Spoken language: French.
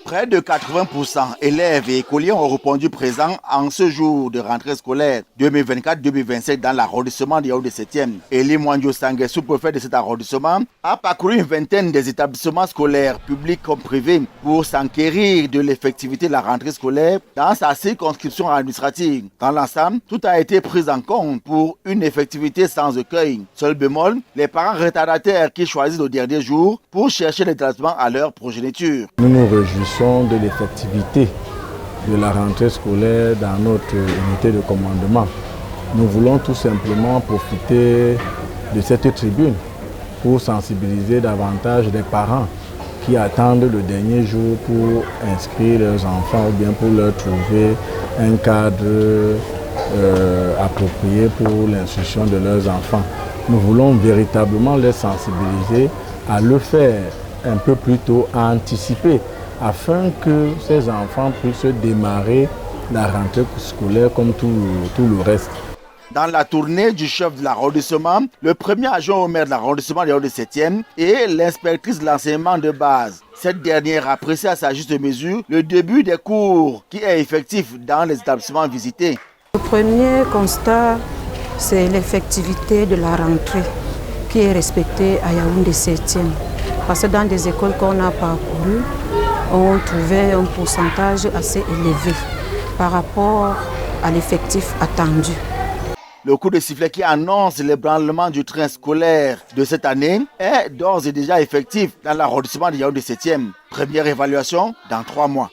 Près de 80% élèves et écoliers ont répondu présents en ce jour de rentrée scolaire 2024-2025 dans l'arrondissement de Yaoundé 7e. Elie Mwandio Sangue, sous-préfet de cet arrondissement, a parcouru une vingtaine des établissements scolaires, publics comme privés, pour s'enquérir de l'effectivité de la rentrée scolaire dans sa circonscription administrative. Dans l'ensemble, tout a été pris en compte pour une effectivité sans écueil. Seul bémol, les parents retardataires qui choisissent le dernier jour pour chercher les traitements à leur progéniture. Nous nous réjouissons de l'effectivité de la rentrée scolaire dans notre unité de commandement. Nous voulons tout simplement profiter de cette tribune pour sensibiliser davantage les parents qui attendent le dernier jour pour inscrire leurs enfants ou bien pour leur trouver un cadre approprié pour l'instruction de leurs enfants. Nous voulons véritablement les sensibiliser à le faire un peu plus tôt, à anticiper, afin que ces enfants puissent démarrer la rentrée scolaire comme tout le reste. Dans la tournée du chef de l'arrondissement, le premier adjoint au maire de l'arrondissement de Yaoundé 7e et l'inspectrice de l'enseignement de base. Cette dernière apprécie à sa juste mesure le début des cours qui est effectif dans les établissements visités. Le premier constat, c'est l'effectivité de la rentrée qui est respectée à Yaoundé 7e. Parce que dans des écoles qu'on a parcourues, on trouvait un pourcentage assez élevé par rapport à l'effectif attendu. Le coup de sifflet qui annonce l'ébranlement du train scolaire de cette année est d'ores et déjà effectif dans l'arrondissement de Yaoundé 7e. Première évaluation dans 3 mois.